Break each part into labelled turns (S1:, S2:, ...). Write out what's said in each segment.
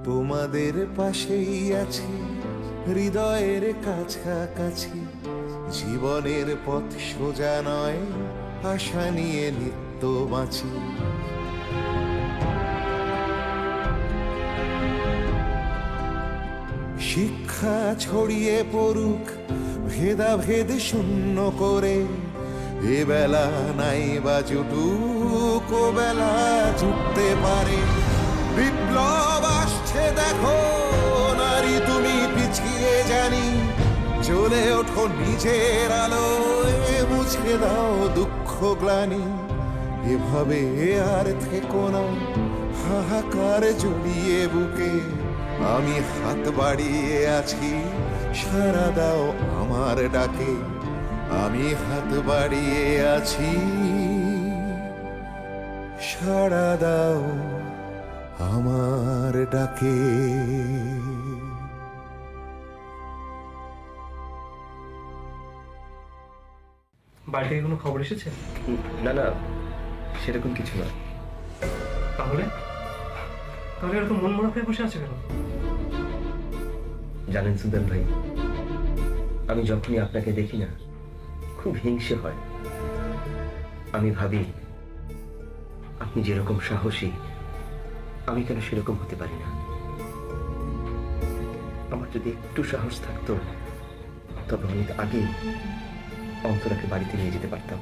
S1: তোমাদের পাশেই আছি হৃদয়ের কাছাকাছি। জীবনের পথ সোজা নয়, আশা নিয়ে নিত্য বাঁচি। শিক্ষা ছড়িয়ে পড়ুক ভেদাভেদ শূন্য করে, এ বেলা নাই বা জুটুক ও বেলা জুটতে পারে। বিপ্লব আসছে দেখো নারী তুমি পিছিয়ে জানি, জ্বলে ওঠো নিজের আলোয়, মুছে দাও দুঃখ গ্লানি। এভাবে আর থেকো না হাহাকার জড়িয়ে বুকে, আমি হাত বাড়িয়ে আছি সাড়া দাও আমার ডাকে। আমি হাত বাড়িয়ে আছি সাড়া দাও আমার ডাকে।
S2: বাড়ি থেকে কোনো খবর এসেছে?
S3: না না, সেরকম কিছু না।
S2: তাহলে তাহলে এরকম মন মরা হয়ে বসে আছে কেন?
S3: জানেন সুলতান ভাই, আমি যখনই আপনাকে দেখি না খুব হিংসে হয়। আমি ভাবি আপনি যেরকম সাহসী, আমি কেন সেরকম হতে পারি না। আমার যদি একটু সাহস থাকতো তবে অনেক আগেই অন্তরাকে বাড়িতে নিয়ে যেতে পারতাম।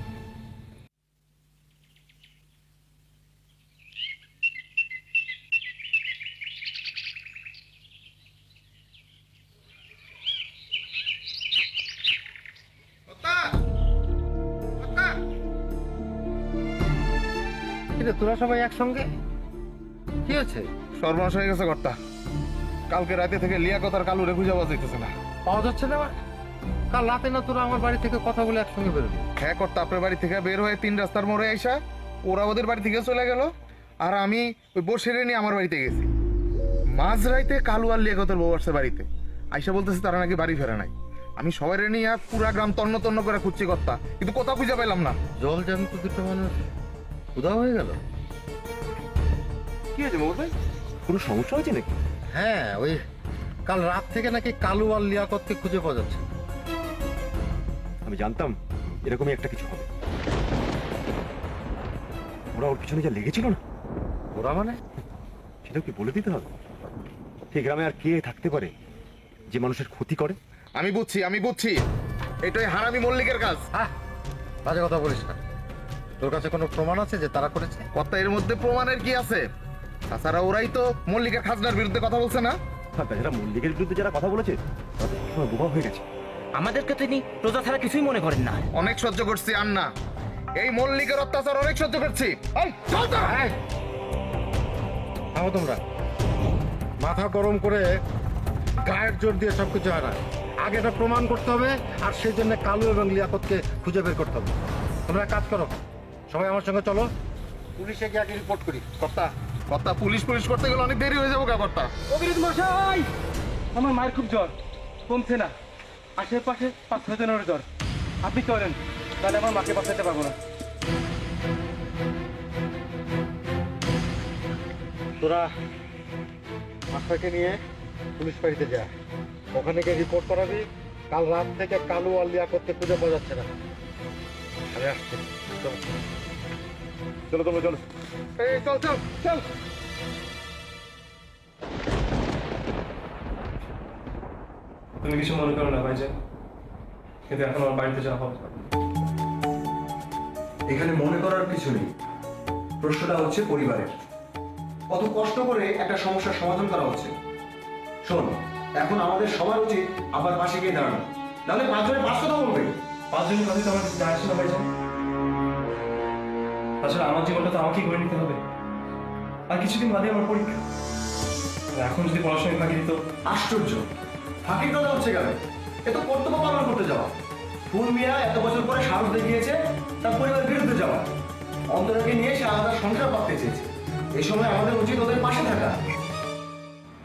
S4: তোরা সবাই একসঙ্গে? কি হচ্ছে?
S5: সর্বনাশ হয়ে গেছে কর্তা। কালকে রাতে থেকে লিয়াকত আর কালুরে খুঁজে পাওয়া যাইতেছে না।
S4: পাওয়া যাচ্ছে না? কাল রাতে না তোরা আমার বাড়ি থেকে কথা বলে একসঙ্গে বেরোবি?
S5: হ্যাঁ কর্তা, আপনার বাড়ি থেকে বের হয়ে 3 রাস্তার মোড়ে আইসা ওরা ওদের বাড়ি থেকে চলে গেল, আর আমি ওই বসেরে নিয়ে আমার বাড়িতে গেছি। মাঝরাইতে কালু আর লিয়াকতের বউ আসছে বাড়িতে, আইসা বলতেছে তারা নাকি বাড়ি ফেরে নাই। আমি সবাই নিয়ে পুরা গ্রাম তন্ন তন্ন করে খুঁজছি কর্তা, কিন্তু কোথাও খুঁজে পেলাম না।
S4: জল জ্যান্ত দুটো মানুষ উধাও হয়ে গেল।
S5: কি হয়েছে বাবু ভাই, কোনো সমস্যা হয়েছে নাকি?
S4: হ্যাঁ, ওই কাল রাত থেকে নাকি কালু আর লিয়াকতকে খুঁজে পাওয়া যাচ্ছে।
S6: আমি জানতাম এরকমই একটা কিছু হবে। ওরা ওর পিছনে যা লেগেছিল না,
S4: ওরা মানে?
S6: সেটাও কি বলে দিতে হবে? এই গ্রামে আর কে থাকতে পারে যে মানুষের ক্ষতি করে?
S5: আমি বুঝছি এটাই হারামি মল্লিকের কাজ।
S4: হ্যাঁ, বাজে কথা বলিস না। তোর কাছে কোনো প্রমাণ আছে যে তারা করেছে?
S5: কর্তা, এর মধ্যে প্রমাণের কি আছে? তাছাড়া ওরাই তো মল্লিকের খাজনার বিরুদ্ধে কথা বলছে না?
S6: তাছাড়া মল্লিকের বিরুদ্ধে যারা কথা বলেছে তাদের সময় বোবা হয়ে গেছে।
S3: আমাদেরকে তিনি প্রজা ছাড়া কিছুই মনে করেন না।
S5: অনেক সহ্য করছি আর না, এই মল্লিকের অত্যাচার অনেক সহ্য করছি।
S4: থামো তোমরা। মাথা গরম করে গায়ের জোর দিয়ে সবকিছু হয় না। আগে এটা প্রমাণ করতে হবে, আর সেই জন্য কালু এবং লিয়াকতকে খুঁজে বের করতে হবে। তোমরা কাজ করো, সবাই আমার সঙ্গে চলো, পুলিশে গিয়ে আগে রিপোর্ট করি।
S5: কর্তা পুলিশ করতে গেলে অনেক দেরি হয়ে যাবো কা কর্তা?
S2: অভিজিৎ মশাই, আমার মায়ের খুব জ্বর, কমছে না। আশেপাশে 5-6 জনের জ্বর। আপনি চলেন, তাহলে আমার মাকে বাঁচাতে পারবো না।
S4: তোরা আশাকে নিয়ে পুলিশ বাড়িতে যা, ওখানে গিয়ে রিপোর্ট করাবি কাল রাত থেকে কালু আর লিয়াকতকে খুঁজে পাওয়া যাচ্ছে না। আমি আসছি,
S6: চলো তোমরা চলো।
S5: এই চল।
S2: তুমি কিছু মনে করো না ভাইজান, কিন্তু এখন আমার বাড়িতে যাওয়া হবে।
S7: এখানে মনে করার কিছু নেই। প্রশ্নটা হচ্ছে পরিবারের। কত কষ্ট করে একটা সমস্যার সমাধান করা হচ্ছে। শোন, এখন আমাদের সবার উচিত আবার পাশে গিয়ে দাঁড়ানো, নাহলে 5 জনের 5 কথা বলবে।
S2: 5 জনের কথা তো আমার কাছে আসে না ভাইজান। তাছাড়া আমার জীবনটা তো আমাকেই করে নিতে হবে। আর কিছুদিন বাদে আমার পরীক্ষা। এখন যদি পড়াশোনায় ফাঁকি দিত।
S7: আশ্চর্য, ফাঁকির কথা হচ্ছে কেন? এ তো কর্তব্য পালন করতে যাওয়া। ফুল মিয়া এত বছর পরে সাহস দেখিয়েছে তার পরিবারের বিরুদ্ধে যাওয়া। অন্তরাকে নিয়ে সে আলাদা সংসার পাততে চেয়েছে। এই সময় আমাদের উচিত ওদের পাশে থাকা।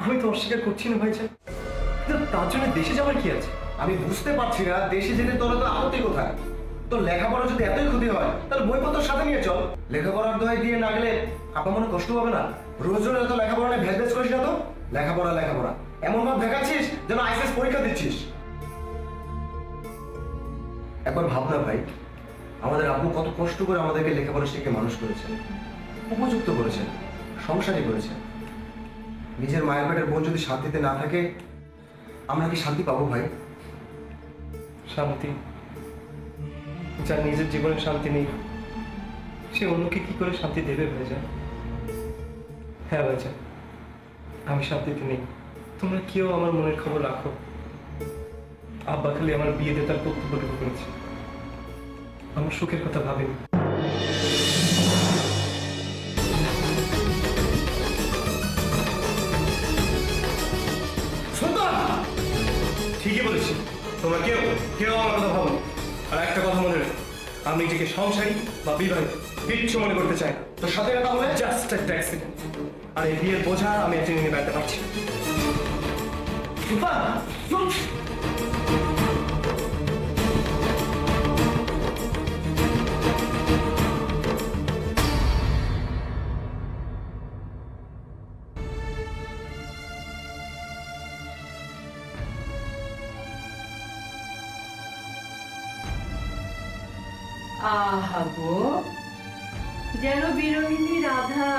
S2: আমি তো অস্বীকার করছি না ভাইজান, কিন্তু তার জন্য দেশে যাওয়ার কি আছে?
S7: আমি বুঝতে পারছি না দেশে যেতে তোর তো আপত্তি কোথায়? তোর লেখাপড়া যদি এতই ক্ষতি হয় তাহলে বইপত্র সাথে নিয়ে চল। লেখাপড়ার দোহাই দিয়ে না গেলে আপনার মনে কষ্ট হবে না? রোজ রোজ এত লেখাপড়া নিয়ে ভেজ করিস না তো। লেখাপড়া লেখাপড়া এমন ভাব দেখাচ্ছিস যেন আইসিএস পরীক্ষা দিচ্ছিস। একবার ভাবনা ভাই, আমাদের আব্বু কত কষ্ট করে আমাদেরকে লেখাপড়া শিখে মানুষ করেছেন, উপযুক্ত করেছেন, সংসারী করেছেন। নিজের মায়ের পেটের বোন যদি শান্তিতে না থাকে, আমরা কি শান্তি পাবো ভাই?
S2: শান্তি? যার নিজের জীবনে শান্তি নেই, সে অন্যকে কি করে শান্তি দেবে ভাইজান? হ্যাঁ ভাইজান, আমি শান্তিতে নেই। তোমরা কেউ আমার মনের খবর রাখো। আব্বা খালি আমার বিয়েতে তার বক্তব্যটুকু করেছে, আমার সুখের কথা ভাবেনি। ঠিকই বলেছি, তোমরা কেউ কেউ আমার কথা ভাবো। আর একটা কথা মনে রেখো, আমি নিজেকে সংসারী বা বিবাহিত কিচ্ছু মনে করতে চাই না।
S7: তোর সাথে কথা বলে
S2: জাস্ট একটা অ্যাক্সিডেন্ট। আর এই বিয়ের বোঝা আমি একটা নিয়ে বেড়াতে পারছি না।
S8: আহা গো, যেন বিরোহিনী রাধা।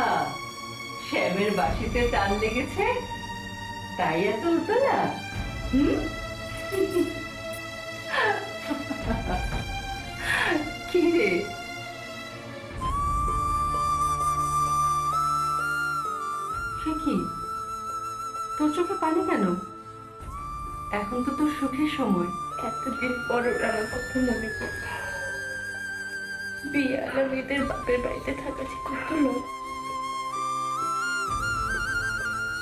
S8: শ্যামের বাঁশিতে টান লেগেছে, তাই এত উতলা? কি রে? সে কি, তোর চোখে পানি কেন? এখন তো তোর সুখের সময়।
S9: এতদিন পর আমার কথা মনে পড়ে। বিয়ারা মেয়েদের বাপের বাড়িতে থাকা যে কত লোক,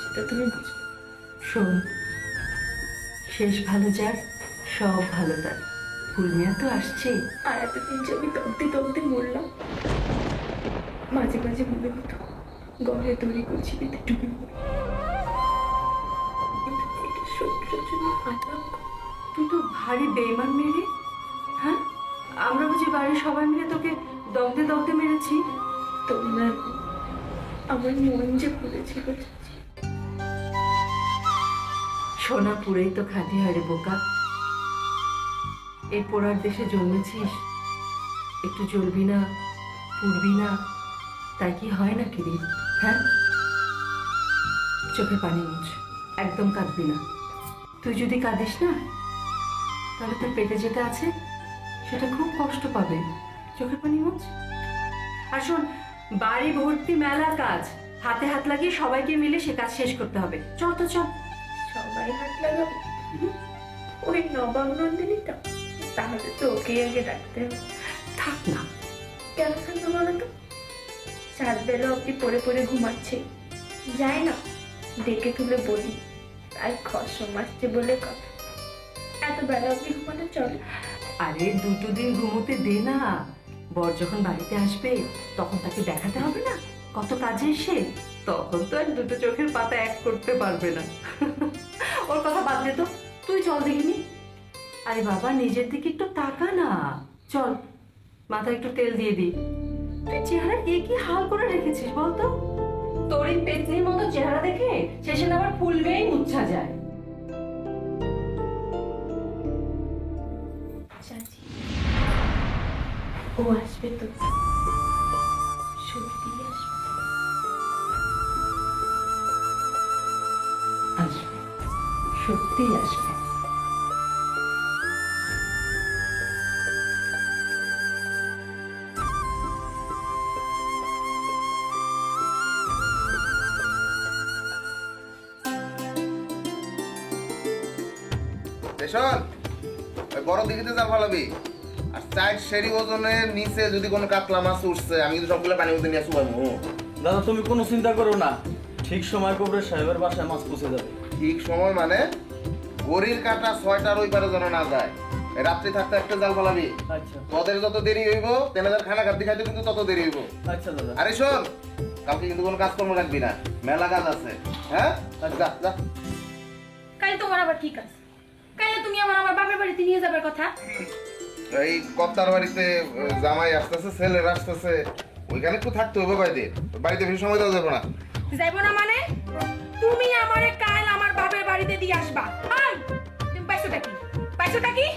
S9: সেটা তুমি বুঝবে।
S8: শোন, শেষ ভালো যার সব ভালো তার। ফুলমিয়া তো আসছে।
S9: আর এতদিন যে আমি তব্দি তব্দি মরলাম, মাঝে মাঝে মনে হতো গড়ে তৈরি করছি বেঁধে ডুবে মরি। এটা শত্রুর জন্য আতঙ্ক।
S8: তুই তো ভারী বেইমান মেরে। হ্যাঁ, আমরা বুঝি বাড়ির সবাই মিলে তোকে দগ্ধে দগ্ধে মেরেছি?
S9: তোমরা আমার মন যে পড়েছিল।
S8: সোনা পুরেই তো খাঁটি হয় রে বোকা। এই পোড়ার দেশে জন্মেছিস, একটু জ্বলবি না, পুড়বি না, তাই কি হয় না কি রে? হ্যাঁ, চোখে পানি মুছ, একদম কাঁদবি না। তুই যদি কাঁদিস না, তাহলে তোর পেটে যেটা আছে সেটা খুব কষ্ট পাবে। চোখের পানি মুছ। আর শোন, বাড়ি ভর্তি মেলা কাজ, হাতে হাত লাগিয়ে সবাইকে মিলে সে কাজ শেষ করতে হবে। চল তো চল।
S9: সবাই হাত লাগাবো? ওই নবাব নন্দিনীটা? তাহলে তো ওকেই আগে ডাকতে হবে।
S8: থাক না।
S9: কেন থাকবে বলো তো? সাত বেলা অব্দি পড়ে পড়ে ঘুমাচ্ছে, যাই না ডেকে তুলে বলি তাই খসম আসছে বলে কথা। এত বেলা অব্দি ঘুমানো চলে?
S8: আরে দুটো দিন ঘুমোতে দে না। বর যখন বাড়িতে আসবে তখন তাকে দেখাতে হবে না কত কাজে সে। তখন তো আর দুটো চোখের পাতা এক করতে পারবে না। ওর কথা বাদ দে তো, তুই চল দেখিনি। আরে বাবা, নিজের দিকে একটু তাকা না। চল, মাথায় একটু তেল দিয়ে দি। তুই চেহারা কি হাল করে রেখেছিস বলতো? তোর এই পেতনির মতো চেহারা দেখে শেষে না আবার ফুলবেই মুচ্ছা যায়।
S9: চাচি, ও আসবে তো, সত্যি আসবে।
S8: আসবে, সত্যিই আসবে।
S5: শোন, ওই বড় দিঘিতে জাল ফালাবি। আর চার সেরি ওজনের নিচে যদি কোনো কাতলা মাছ উঠছে, আমি কিন্তু সবগুলো পানির মধ্যে নিয়ে শুকাবো।
S10: দাদা তুমি কোনো চিন্তা করো না, ঠিক সময় কবরে সাহেবের বাসায় মাছ পৌঁছে যাবে।
S5: ঠিক সময় মানে গড়ির কাটা 6টার ওই পারে যেন না যায়। রাত্রি থাকতে একটা জাল ফালাবি।
S10: আচ্ছা
S5: তোদের যত দেরি হইব, তেনাদের খানা খাদ্য খাইতে কিন্তু তত দেরি হইব।
S10: আচ্ছা দাদা।
S5: আরে শোন, কালকে কিন্তু কোনো কাজকর্ম রাখবি না, মেলা কাজ আছে। হ্যাঁ, যা যা।
S9: কাল তোমার আবার ঠিক আছে? কাল তুমি আমার বাপের বাড়িতে নিয়ে যাবার কথা।
S5: এই কর্তার বাড়িতে জামাই আসতেছে, ছেলের আসতেছে, ওইখানে একটু থাকতে হবে। বাড়িতে বেশি সময় দেওয়া যাবে না।
S9: যাইবো না মানে?
S11: তুমি আমারে কাল আমার বাপের বাড়িতে দিয়ে আসবা। আই তুমি পাইছোটা কি? পাইছোটা কি?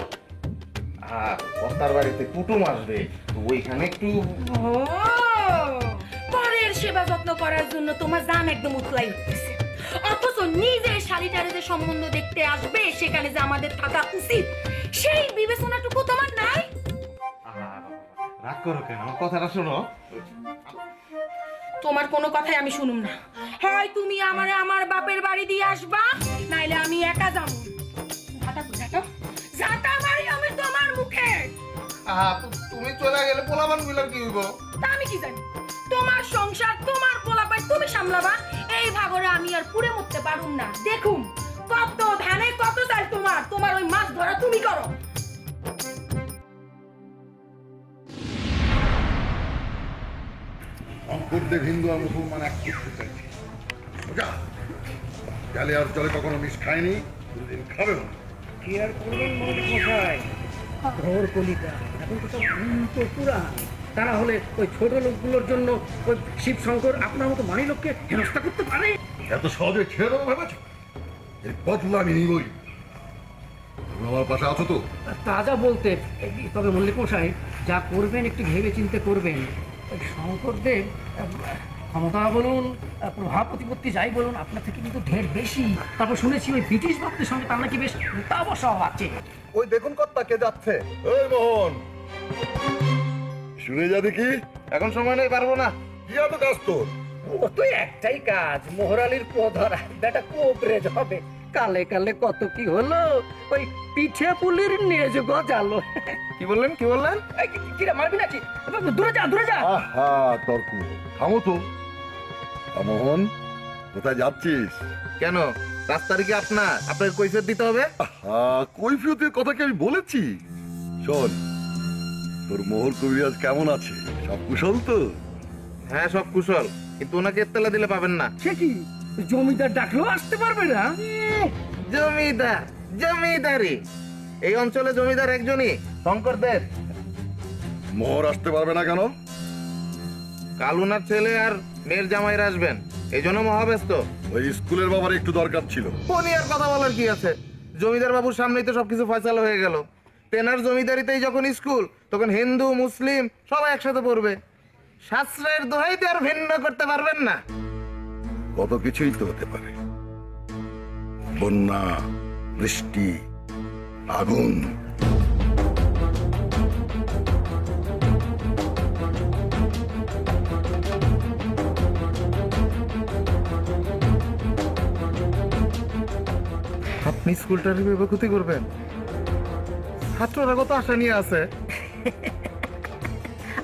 S5: কর্তার বাড়িতে কুটুম আসবে, তো ওইখানে একটু
S11: ও পরের সেবা যত্ন করার জন্য তোমার জান একদম উতলাই উঠতেছে, অথচ নিজের শাড়িটারে যে সম্বন্ধ দেখতে আসবে সেখানে যে আমাদের থাকা উচিত সেই বিবেচনাটুকু তোমার নাই।
S5: রাগ করো কেন, আমার কথাটা শোনো।
S11: তোমার কোনো কথাই আমি শুনুম না। হয় তুমি আমারে আমার বাপের বাড়ি দিয়ে আসবা, নাইলে আমি একা যাবো। ঝাঁটা মারি আমি তোমার মুখে।
S5: তুমি চলে গেলে পোলাপান গুলো কি হইব?
S11: তা আমি কি জানি? তোমার সংসার তোমার পোলাপাই তুমি সামলাবা, এই ভাগরে আমি আর পুরে উঠতে পারুম না। দেখুম কত ধানে কত চাল তোমার, তোমার ওই মাছ ধরা তুমি করো।
S4: অঙ্কুরদেব হিন্দু আর মুসলমান এক করতে চাইছে। গেলে আর চলে কখনো মিশ খায়নি, কোনদিন খাবে না।
S12: কি আর করবেন মৌলিক মশাই, ঘোর কলিতা এখন তো সব উল্টো পুরাণ। তা না হলে ওই ছোট লোকগুলোর জন্য ওই শিব শঙ্কর আপনার মতো মানি লোককে হেনস্থা করতে পারে?
S4: এত সহজে ছেড়ে দেবো ভেবেছ? এর বদলা আমি নিবই। তুমি আমার পাশে আছো তো?
S12: তাজা বলতে, তবে মল্লিক মশাই যা করবেন একটু ভেবে চিন্তে করবেন। ওই শঙ্করদেব ক্ষমতা বলুন, প্রভাব প্রতিপত্তি যাই বলুন, আপনার থেকে কিন্তু ঢের বেশি। তারপর শুনেছি ওই ব্রিটিশ ভক্তের সঙ্গে তার নাকি বেশ তা বসাও আছে।
S4: ওই দেখুন কর্তা কে যাচ্ছে। ওই মোহন, শুনে যা দেখি।
S5: এখন সময় নেই, পারবো না।
S4: কি এত কাজ তোর?
S12: ও তো একটাই কাজ, মোহরালির পো ধরা। বেটা কোবরেজ হবে। কালে কালে কত কি হলো, ওই পিঠে পুলির নেজ গজালো।
S5: কি বললেন, কি বললেন?
S12: কিরা মারবি নাকি? দূরে যা, দূরে যা।
S4: আহা তর্ক থামো তো। মোহন, কোথায় যাচ্ছিস?
S5: কেন, রাস্তার কি আপনাকে কৈফিয়ত দিতে হবে?
S4: কৈফিয়তের কথা কি আমি বলেছি? শোন, তোর মোহর কবিরাজ কেমন আছে? সব কুশল তো?
S5: হ্যাঁ সব কুশল, কিন্তু ওনাকে এত্তেলা দিলে পাবেন না।
S12: সে কি, জমিদার ডাকলেও আসতে পারবে না?
S5: জমিদার, জমিদারি এই অঞ্চলে জমিদার একজনই, শঙ্করদেব।
S4: মোহর আসতে পারবে না কেন?
S5: কালুনার ছেলে আর মেয়ের জামাইরা আসবেন, এই জন্য মহাব্যস্ত।
S4: ওই স্কুলের বাবার একটু দরকার ছিল।
S5: ফোনি আর কথা বলার কি আছে? জমিদার বাবুর সামনেই তো সবকিছু ফয়সালা হয়ে গেল। তেনার জমিদারিতেই যখন স্কুল, তখন হিন্দু মুসলিম সবাই একসাথে পড়বে। শাস্ত্রের দোহাইতে আর ভিন্ন করতে পারবেন না।
S4: কত কিছুই তো হতে পারে, বন্যা, বৃষ্টি, আগুন।
S5: আপনি স্কুলটার কিভাবে ক্ষতি করবেন? ছাত্ররা কত আশা নিয়ে আছে।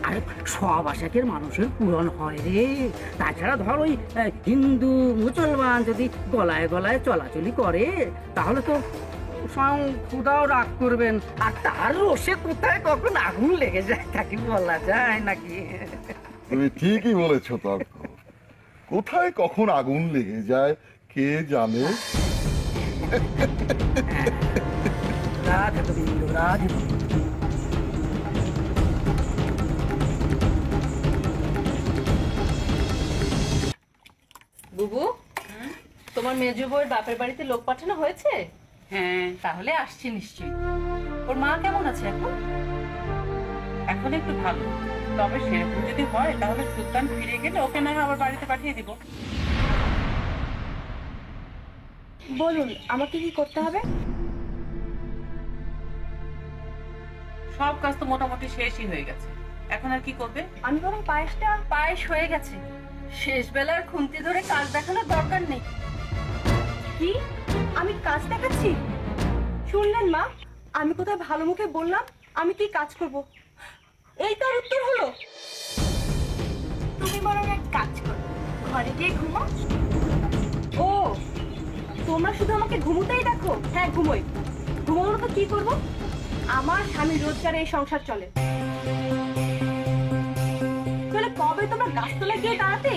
S12: আরে সব আশাকের মানুষের পূরণ হয় রে। তাছাড়া ধর ওই হিন্দু মুসলমান যদি গলায় গলায় চলাচলি করে, তাহলে তো স্বয়ং খুদাও রাগ করবেন। আর তার রোষে কোথায় কখন আগুন লেগে যায় তাকে বলা যায় নাকি?
S4: তুমি ঠিকই বলেছো তর্ক। কোথায় কখন আগুন লেগে যায় কে জানে।
S12: রাধে গোবিন্দ, রাধে গোবিন্দ।
S8: বুবু, তোমার মেজো বউয়ের বাপের বাড়িতে লোক পাঠানো হয়েছে?
S13: হ্যাঁ,
S8: তাহলে আসছে নিশ্চয়ই।
S13: ওর মা কেমন আছে এখন? এখন একটু ভালো, তবে সেরকম যদি হয় তাহলে সুলতান ফিরে গেলে ওকে না হয় আবার বাড়িতে পাঠিয়ে দিব।
S9: বলুন আমাকে কি করতে হবে?
S13: সব কাজ তো মোটামুটি শেষই হয়ে গেছে, এখন আর কি করবে?
S9: আমি বরং
S8: পায়েস হয়ে গেছে, শেষ বেলার খুন্তি ধরে কাজ দেখানোর দরকার নেই।
S9: কি আমি কাজ দেখাচ্ছি? শুনলেন মা, আমি কোথায় ভালো মুখে বললাম আমি কি কাজ করব? এই তার উত্তর হলো। তুমি বরং এক কাজ করো, ঘরে গিয়ে ঘুমাও। ও, তোমরা শুধু আমাকে ঘুমোতেই দেখো? হ্যাঁ ঘুমোই। ঘুমানো তো কি করব? আমার স্বামী রোজগারে এই সংসার চলে। তাহলে কবে তোমরা গাছতলায় গিয়ে দাঁড়াতে?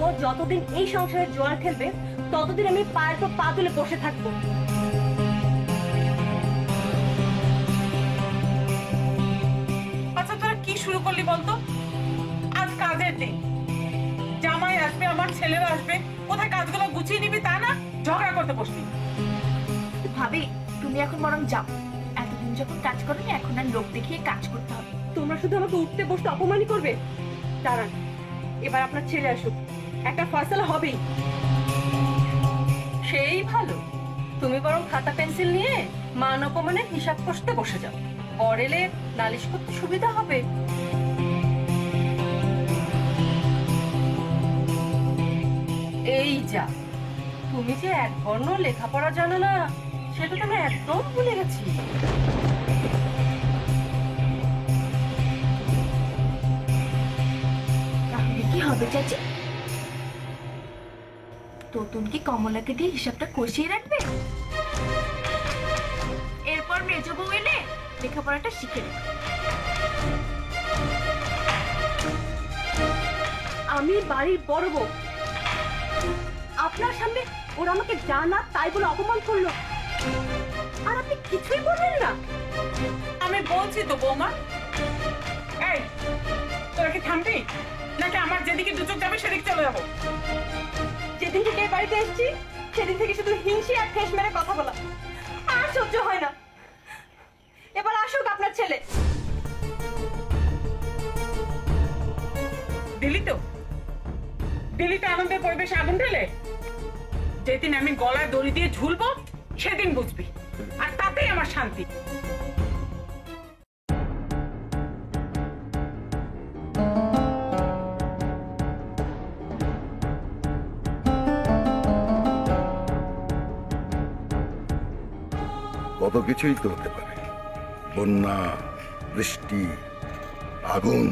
S9: ও যতদিন এই সংসারে জোয়ার খেলবে ততদিন আমি পায়ের পর পা তুলে বসে থাকবো।
S13: আচ্ছা তোরা কি শুরু করলি বলতো? আজ কাজের শান্তি? জামাই আসবে, আমার ছেলেরা আসবে, কোথায় কাজগুলো গুছিয়ে নিবি তা না, ঝগড়া করতে বসবি।
S9: ভাবি তুমি এখন বরং যাও, এতদিন যখন কাজ করনি এখন আর লোক দেখিয়ে কাজ করতে হবে।
S11: তোমরা শুধু আমাকে উঠতে বসতে অপমানই করবে। দাঁড়ান, এবার আপনার ছেলে আসুক, একটা ফয়সালা হবেই। সেই ভালো, তুমি বরং খাতা পেন্সিল নিয়ে মান অপমানের হিসাব কষতে বসে যাও, বর এলে নালিশ করতে সুবিধা হবে। এই যা, তুমি যে এক বর্ণ লেখাপড়া জানো না সেটা তো আমি একদম ভুলে গেছি।
S9: তাহলে কি হবে চাচি? তোতন কি কমলাকে দিয়ে হিসাবটা কষিয়ে রাখবে, এরপর মেজ বউ এলে লেখাপড়াটা শিখে নেবে।
S11: আমি বাড়ির বড় বউ, আপনার সামনে ওরা আমাকে জানা তাই বলে অপমান করলো, আর আপনি কিছুই বললেন না।
S13: আমি বলছি তো বৌমা। এই, তোরা কি থামবি নাকি আমার যেদিকে দু চোখ যাবে সেদিকে চলে যাবো?
S11: যেদিন থেকে এই বাড়িতে এসেছি সেদিন থেকে শুধু হিংসি আর ঠেস মেরে কথা বলা, আর সহ্য হয় না। এবার আসুক আপনার ছেলে।
S13: দিলি তো আনন্দের পরিবেশে আগুন ঢেলে। যেদিন আমি গলায় দড়ি দিয়ে ঝুলবো সেদিন বুঝবি, আর তাতেই আমার শান্তি।
S14: কত কিছুই তো হতে পারে, বন্যা, বৃষ্টি, আগুন।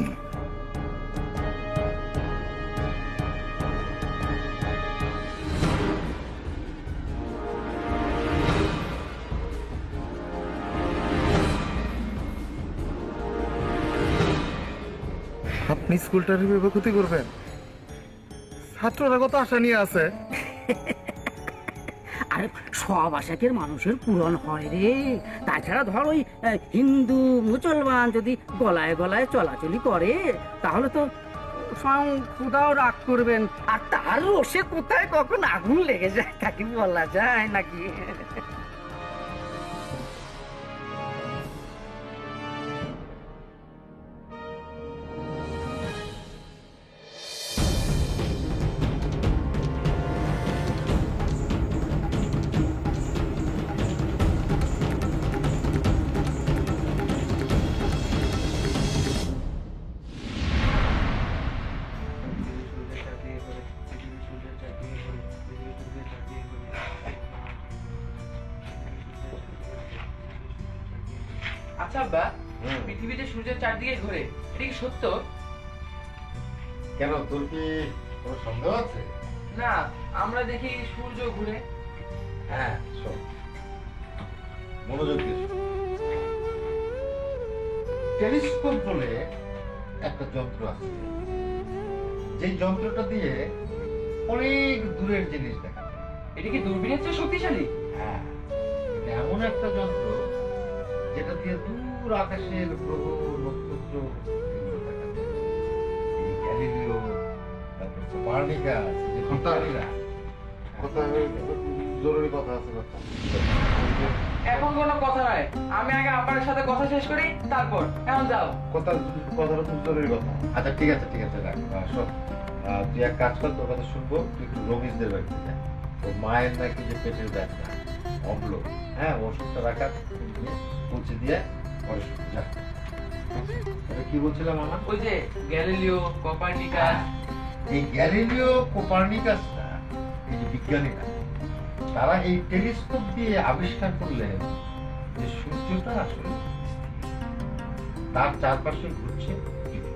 S5: আপনি স্কুলটার ভেবে ক্ষতি করবেন? ছাত্ররা কত আশা নিয়ে আছে।
S12: আরে সব আশাকের মানুষের পূরণ হয় রে। তাছাড়া ধর ওই হিন্দু মুসলমান যদি গলায় গলায় চলাচলি করে তাহলে তো স্বয়ং খুদাও রাগ করবেন, আর তার রসে কোথায় কখন আগুন লেগে যায় তাকে বলা যায় নাকি?
S15: আচ্ছা আব্বা, পৃথিবীতে সূর্যের চারদিকে ঘোরে, এটা কি সত্য?
S4: কেন, তোর কি কোনো সন্দেহ আছে?
S15: না, আমরা দেখি সূর্য ঘুরে।
S4: হ্যাঁ, শোন, মনোযোগ দিয়ে শোন। টেলিস্কোপ বলে একটা যন্ত্র আছে, যে যন্ত্রটা দিয়ে অনেক দূরের জিনিস দেখা যায়।
S15: এটা কি দূরবীনের চেয়ে শক্তিশালী?
S4: হ্যাঁ, এটা এমন একটা যন্ত্র যেটা দিয়ে দূর আকাশের গ্রহ নক্ষত্র এগুলো দেখা যায়। এই গ্যালিলিও, তারপর কোপার্নিকাস, যে বিজ্ঞানীরা, জরুরি কথা আছে।
S15: এখন কোনো কথা নাই, আমি আগে আব্বার সাথে কথা শেষ করি, তারপর এখন যাও।
S4: কথাটা খুব জরুরি কথা। আচ্ছা ঠিক আছে রাখ। শোন, তুই এক কাজ কর, তোর কথা শুনবো, তুই একটু রমিজদের বাড়িতে যা। তোর মায়ের নাকি যে পেটের ব্যথা, অম্ল, হ্যাঁ, ওষুধটা রাখা পৌঁছে দিয়ে পরে যা। কি বলছিলাম আমার?
S15: ওই যে গ্যালিলিও, কোপার্নিকাস।
S4: এই গ্যালিলিও কোপার্নিকাসটা, এই যে বিজ্ঞানীরা, তারা এই টেলিস্কোপ দিয়ে আবিষ্কার করলেন যে সূর্যটা আসলে তার চারপাশে ঘুরছে পৃথিবী।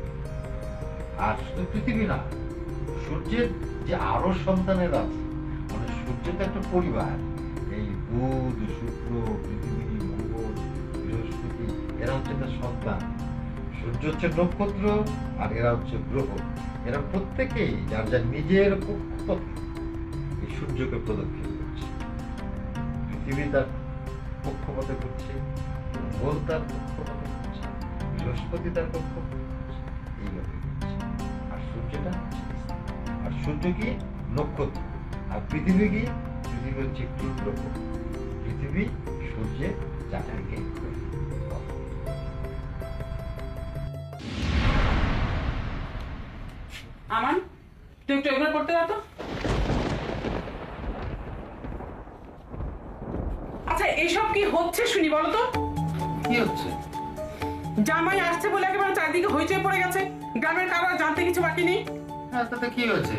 S4: আর শুধু পৃথিবী না, সূর্যের যে আরো সন্তানেরা আছে, মানে সূর্য তো একটা পরিবার। এই বুধ, শুক্র, পৃথিবী, মঙ্গল, বৃহস্পতি, এরা হচ্ছে তার সন্তান। সূর্য হচ্ছে নক্ষত্র, আর এরা হচ্ছে গ্রহ। এরা প্রত্যেকেই যার যার নিজের কক্ষপথে এই সূর্যকে প্রদক্ষিণ করছে। পৃথিবী তার কক্ষপথে ঘুরছে, মঙ্গল তার কক্ষপথে ঘুরছে, বৃহস্পতি তার কক্ষপথে ঘুরছে, এইভাবে ঘুরছে। আর সূর্যটা, আর সূর্য কি নক্ষত্র, আর পৃথিবী কি, পৃথিবী হচ্ছে একটি গ্রহ। পৃথিবী সূর্যের চারদিকে ঘোরে।
S13: আমান, তুই একটু এগুলো করতে দাও তো। আচ্ছা, এসব কি হচ্ছে শুনি বলো তো?
S4: কি হচ্ছে?
S13: জামাই আসছে বলে একেবারে চারদিকে হইচই পড়ে গেছে, গ্রামের কারো আর জানতে কিছু বাকি নেই।
S4: হ্যাঁ, তাতে কি হয়েছে?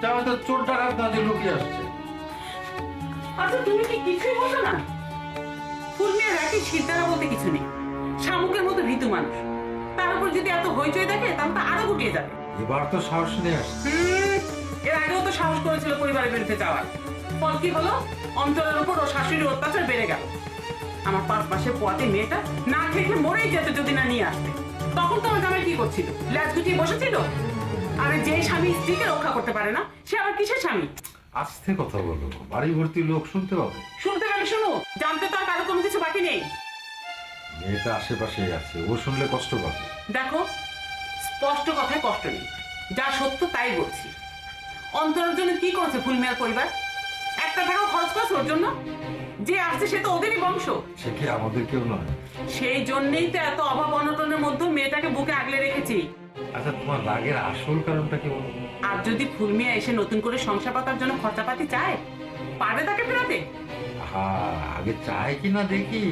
S4: জামাই তো চোর ডাকাত না যে লুকিয়ে আসছে।
S13: আচ্ছা, তুমি কি কিছুই বলছো না? ফুলমিয়ার একই সিদ্ধারা বলতে কিছু নেই, শামুকের মতো ভীতু মানুষ। তার উপর যদি এত হইচই দেখে তাহলে তো আরো গুটিয়ে যাবে।
S4: এবার তো সাহস নিয়ে আসছে।
S13: এর আগেও তো সাহস করেছিল পরিবারের বিরুদ্ধে যাওয়ার। ফল কি হলো? অন্তরের উপর ও শাশুড়ির অত্যাচার বেড়ে গেল। আমার 5 মাসের পোয়াতে মেয়েটা না খেয়ে মরেই যেত যদি না নিয়ে আসতে। তখন তো আমার জামাই কি করছিল? ল্যাজ গুটিয়ে বসেছিল। আরে যে স্বামী স্ত্রীকে রক্ষা করতে পারে না, সে আবার কিসের স্বামী?
S4: আস্তে কথা বলো, বাড়ি ভর্তি লোক শুনতে পাবে।
S13: শুনতে গেলে শুনো, জানতে তো আর কারো কোনো কিছু বাকি নেই।
S4: মেয়েটা আশেপাশেই আছে, ও শুনলে কষ্ট পাবে।
S13: দেখো, স্পষ্ট কথায় কষ্ট নেই, যা সত্য তাই বলছি। অন্তরের জন্য কি করেছে ফুলমিয়ার পরিবার? একটা টাকাও খরচ করেছে ওর জন্য? যে আসছে সে তো ওদেরই বংশ।
S4: সে কি আমাদের কেউ নয়?
S13: সেই জন্যই তো এত অভাব অনটনের মধ্যে মেয়েটাকে বুকে আগলে রেখেছি।
S4: আচ্ছা, তোমার রাগের আসল কারণটা কি বলো?
S13: আর যদি ফুলমিয়া এসে নতুন করে সংসার পাতার জন্য খরচাপাতি চায়, পারবে তাকে ফেরাতে?
S4: হ্যাঁ, আগে চাই কি না দেখি।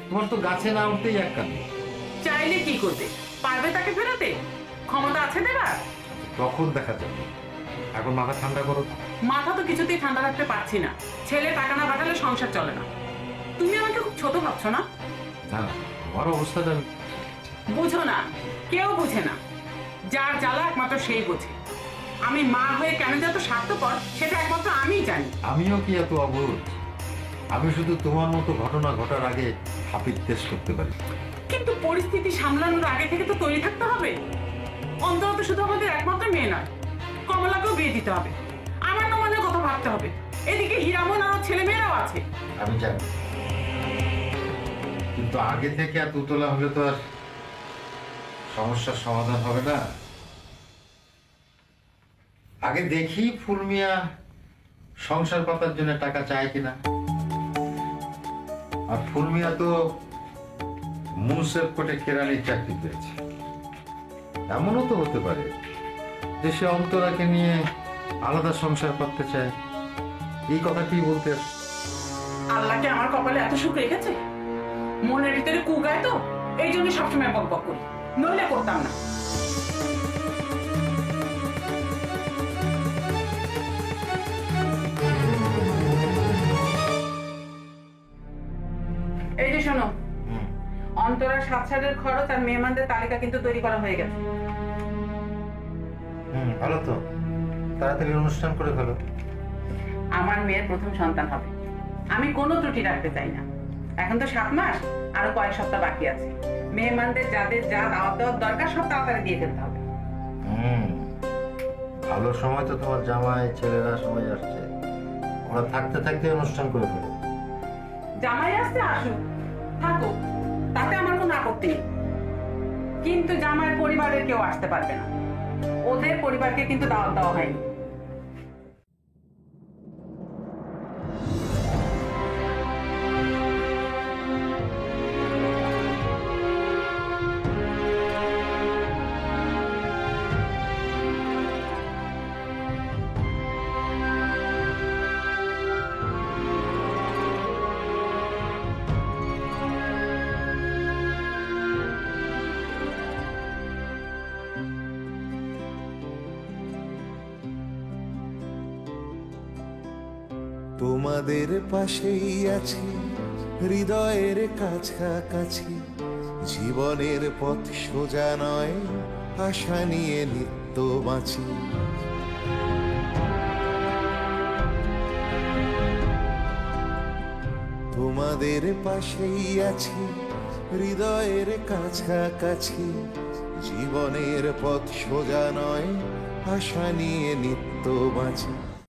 S4: তোমার তো গাছে না উঠতেই এক কান।
S13: চাইলে কি করবে? পারবে তাকে ফেরাতে? ক্ষমতা আছে দেবার?
S4: তখন দেখা যাবে, এখন মাথা ঠান্ডা করো।
S13: মাথা তো কিছুতেই ঠান্ডা রাখতে পারছি না। ছেলে টাকা না পাঠালে সংসার চলে না। তুমি আমাকে খুব ছোট ভাবছো না?
S4: না, তোমার অবস্থাটা
S13: বুঝো না, কেউ বুঝে না। যার জ্বালা একমাত্র সেই বোঝে। আমি মা হয়ে কেন যে এত স্বার্থপর সেটা একমাত্র আমিই জানি।
S4: আমিও কি এত অবুঝ? আমি শুধু তোমার মতো ঘটনা ঘটার আগে হাপির টেস্ট করতে পারি।
S13: কিন্তু পরিস্থিতি সামলানোর আগে থেকে তো তৈরি থাকতে হবে। অন্তত শুধু আমাদের একমাত্র মেয়ে নয়, কমলাকেও বিয়ে দিতে হবে। আমার নমানের কথা ভাবতে হবে। এদিকে হীরামন আর ছেলে মেয়েরাও আছে।
S4: আমি জানি, কিন্তু আগে থেকে এত উতলা হলে তো আর সমস্যার সমাধান হবে না। আগে দেখি ফুলমিয়া সংসার পাতার জন্য টাকা চায় কিনা। আর ফুলমিয়া তো মুন্সেফ কোর্টে কেরানির চাকরি পেয়েছে। এমনও তো হতে পারে যে সে অন্তরাকে নিয়ে আলাদা সংসার করতে চায়। এই কথাটি বলতে আসছে।
S13: আল্লাহকে আমার কপালে এত সুখ রেখেছে? মনের ভিতরে কুগায় তো, এই জন্য সবসময় বকবক করি, নইলে করতাম না। এই যে শোনো, অন্তরার 7 সালের খরচ আর মেহমানদের তালিকা কিন্তু তৈরি করা হয়ে গেছে।
S4: ভালো তো, তাড়াতাড়ি অনুষ্ঠান করে ফেলো।
S13: আমার মেয়ের প্রথম সন্তান হবে, আমি কোনো ত্রুটি রাখতে চাই না। এখন তো 7 মাস, আরো কয়েক সপ্তাহ বাকি আছে। মেহমানদের যাদের যা দাওয়াত দেওয়ার দরকার সব তাড়াতাড়ি দিয়ে ফেলতে হবে।
S4: ভালো সময় তো তোমার জামাই ছেলেরা সবাই আসছে, ওরা থাকতে থাকতে অনুষ্ঠান করে ফেলো।
S13: জামাই আসতে আসুক, থাকুক, তাতে আমার কোনো আপত্তি নেই। কিন্তু জামাইয়ের পরিবারের কেউ আসতে পারবে না। ওদের পরিবারকে কিন্তু দাওয়াত দেওয়া হয়নি।
S1: তোমাদের পাশেই আছি, হৃদয়ের কাছাকাছি। জীবনের পথ সোজা নয়, আশা নিয়ে নিত্য বাঁচি। তোমাদের পাশেই আছি, হৃদয়ের কাছাকাছি। জীবনের পথ সোজা নয়, আশা নিয়ে নিত্য বাঁচি।